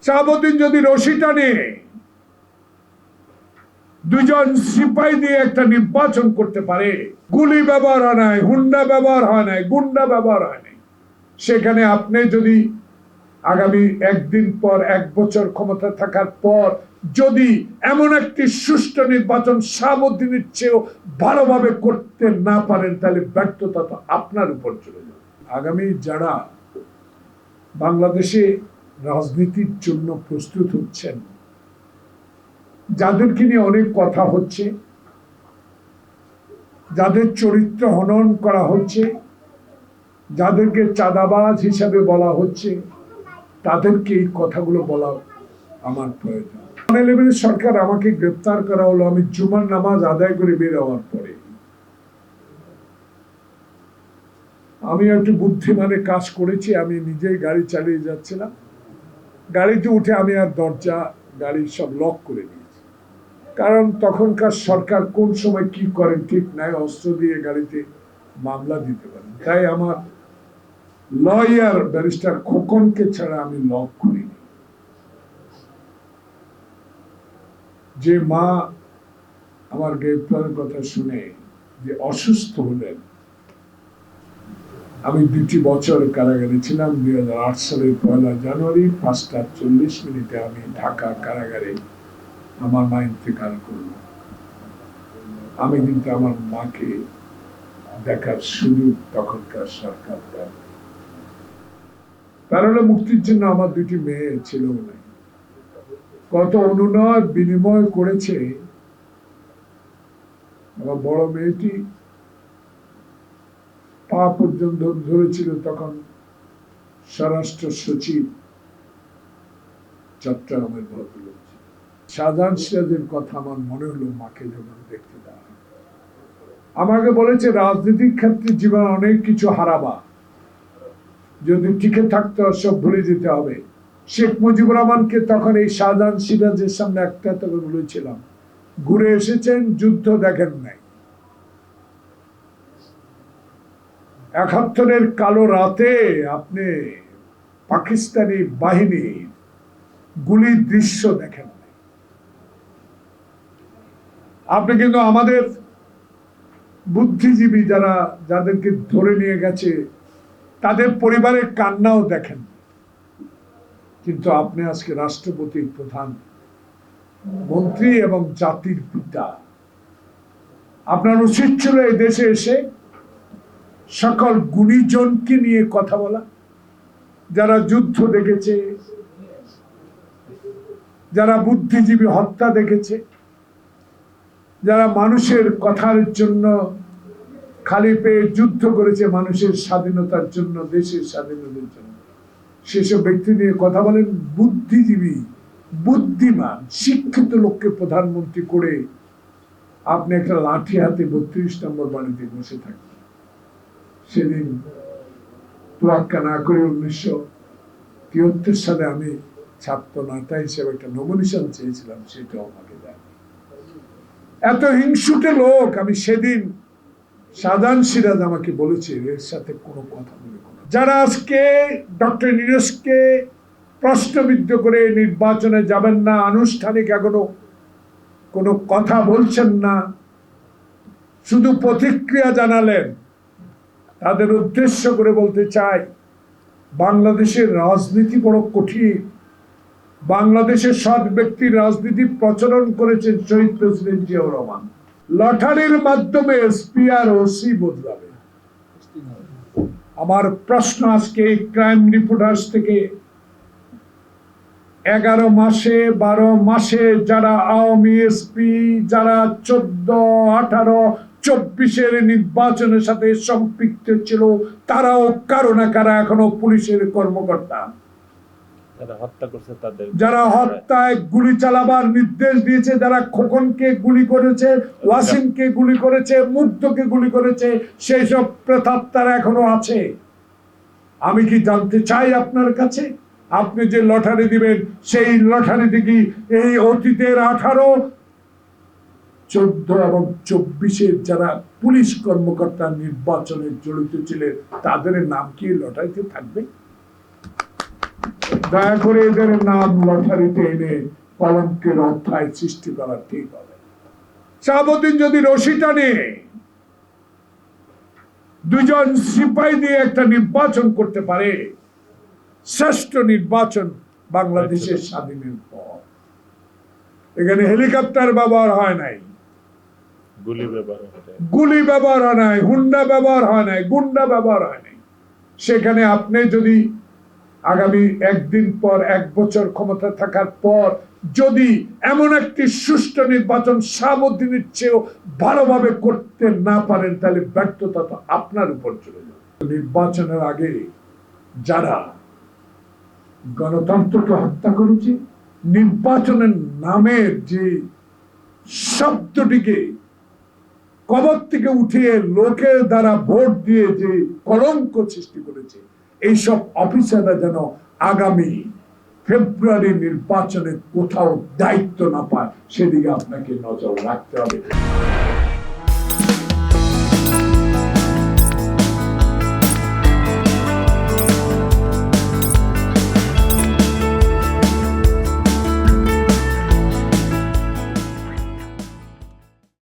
শাহাবুদ্দিন যদি রশি টানে, দুজন সিপাহী দিয়ে একটা নির্বাচন করতে পারে, গুলি ব্যবহার হয় নাই, হুন্ডা ব্যবহার হয় নাই, গুন্ডা ব্যবহার হয় নাই, সেখানে আপনি যদি আগামী একদিন পর, 1 বছর ক্ষমতা থাকার পর যদি এমন একটি সুষ্ঠু নির্বাচন শাহাবুদ্দিনের চেয়েও ভালোভাবে করতে না পারেন, তাহলে ব্যর্থতা তো আপনার উপর চলে যাবে। আগামী যারা বাংলাদেশে রাজনীতির জন্য প্রস্তুত হচ্ছেন, যাদেরকে নিয়ে অনেক কথা হচ্ছে, যাদের চরিত্র হনন করা হচ্ছে, যাদেরকে চাঁদাবাজ হিসাবে বলা হচ্ছে, তাদেরকে এই কথাগুলো বলা আমার প্রয়োজন। 11 সরকার আমাকে গ্রেপ্তার করা হলো আমি জুমার নামাজ আদায় করে বের হওয়ার পরে। আমি একটু বুদ্ধিমানের কাজ করেছি, আমি নিজেই গাড়ি চালিয়ে যাচ্ছিলাম, গাড়িতে উঠে আমি আর দরজা গাড়ি সব লক করে দিয়েছি, কারণ তখনকার সরকার কোন সময় কি করেন ঠিক নাই, অস্ত্র দিয়ে গাড়িতে মামলা দিতে পারেন। তাই আমার লয়ার ব্যারিস্টার খোকনকে ছাড়া আমি লক করিনি। যে মা আমার গ্রেপ্তারের কথা শুনে যে অসুস্থ হলেন, আমি 2 বছর কারাগারে ছিলাম। 2008 সালের 1 জানুয়ারি 5:40 আমি ঢাকা কারাগারে আমার মা ইন্তেকাল করল। আমি কিন্তু আমার মাকে দেখার সুযোগ তখনকার সরকার দেন। কারণ মুক্তির জন্য আমার 2টি মেয়ে ছিল না, কত অনুনয় বিনিময় করেছে। আমার বড় মেয়েটি পা পর্যন্ত ধরেছিল, তখন স্বরাষ্ট্র সচিব চট্টগ্রামের ভদ্রলোক। শাহজাহান সিরাজের কথা আমার মনে হলো মাকে যখন দেখতে দেওয়া। আমাকে বলেছে রাজনীতির ক্ষেত্রে জীবন অনেক কিছু হারাবা, যদি টিকে থাকতে সব ভুলে যেতে হবে। শেখ মুজিবুর রহমানকে তখন এই শাহজাহান সিরাজের সামনে একটা তবে বলেছিলাম, ঘুরে এসেছেন, যুদ্ধ দেখেন নাই। 71-এর কালো রাতে আপনি পাকিস্তানি বাহিনীর গুলির দৃশ্য দেখেন নাই। আপনি কিন্তু আমাদের বুদ্ধিজীবী যাদেরকে ধরে নিয়ে গেছে তাদের পরিবারের কান্নাও দেখেন। কিন্তু আপনি আজকে রাষ্ট্রপতির প্রধান মন্ত্রী এবং জাতির পিতা, আপনার উচিত ছিল এই দেশে এসে সকল গুণীজনকে নিয়ে কথা বলা, যারা যুদ্ধ দেখেছে, যারা বুদ্ধিজীবী হত্যা দেখেছে, যারা মানুষের কথার জন্য খালি পেয়ে যুদ্ধ করেছে, মানুষের স্বাধীনতার জন্য, দেশের স্বাধীনতার জন্য, সেসব ব্যক্তি নিয়ে কথা বলেন। বুদ্ধিজীবী, বুদ্ধিমান, শিক্ষিত লোককে প্রধানমন্ত্রী করে আপনি একটা লাঠি হাতে 32 নম্বর বাড়িতে বসে থাকবেন। সেদিন তোয়াক্কা না করে 1973 সালে আমি ছাত্র নেতা হিসেবে একটা নমিনেশন চেয়েছিলাম, সেটাও আমাকে দেয়। এত হিংসুটে লোক। আমি সেদিন শাহজাহান সিরাজ আমাকে বলেছে এর সাথে কোনো কথা বলে কোনো, যারা আজকে ডক্টর নীরজকে প্রশ্নবিদ্ধ করে নির্বাচনে যাবেন না, আনুষ্ঠানিক এখনো কোনো কথা বলছেন না, শুধু প্রতিক্রিয়া জানালেন, তাদের উদ্দেশ্য করে বলতে চাই, বাংলাদেশের রাজনীতি বড় কঠিন। বাংলাদেশের সৎ ব্যক্তির রাজনীতি প্রচলন করেছেন শহীদ প্রেসিডেন্ট জিয়াউর রহমান। লটারির মাধ্যমে এসপি আর ওসি বদলাবে। আমার প্রশ্ন আজকে ক্রাইম রিপোর্টার্স থেকে 11 মাসে 12 মাসে যারা আওয়ামী এসপি, যারা 14, 18, 24-এর নির্বাচনের সাথে সম্পৃক্ত ছিল, তারাও কারো না কারা এখনো পুলিশের কর্মকর্তা, যারা হত্যায় গুলি চালাবার নির্দেশ দিয়েছে, যারা খোকনকে গুলি করেছে, ওয়াসিমকে গুলি করেছে, মুগ্ধকে গুলি করেছে, সেই সব প্রেতাত্মারা এখনো আছে। আমি কি জানতে চাই আপনার কাছে, আপনি যে লটারি দিবেন সেই লটারিতে কি এই অতীতের 18, 14 এবং 24-এর যারা পুলিশ কর্মকর্তা নির্বাচনে জড়িত ছিলেন তাদের নাম কি লটারিতে থাকবে? দয়া করে এদের নাম লটারিতে এনে কলঙ্কের অধ্যায় সৃষ্টি করা ঠিক হবে। শাহাবুদ্দিন যদি রশি টানে, দুজন সিপাহী দিয়ে একটা নির্বাচন করতে পারে, শ্রেষ্ঠ নির্বাচন বাংলাদেশের স্বাধীনের পর। এখানে হেলিকপ্টার ব্যবহার হয় নাই, গুলি ব্যবহার হয় নাই, হুন্ডা ব্যবহার হয় নাই, গুন্ডা ব্যবহার হয় নাই। সেখানে আপনি যদি আগামী একদিন পর, এক বছর ক্ষমতা থাকার পর যদি এমন একটি সুষ্ঠু নির্বাচন শাহাবুদ্দিনের চেয়েও ভালোভাবে করতে না পারেন, তাহলে ব্যর্থতা তো আপনার উপর চলে যাবে। নির্বাচনের আগে যারা গণতন্ত্রকে হত্যা করেছে, নির্বাচনের নামের যে শব্দটিকে কবর থেকে উঠিয়ে লোকের দ্বারা ভোট দিয়ে যে কলঙ্ক সৃষ্টি করেছে, এইসব অফিসাররা যেন আগামী ফেব্রুয়ারি নির্বাচনে কোথাও দায়িত্ব না পায়, সেদিকে আপনাকে নজর রাখতে হবে।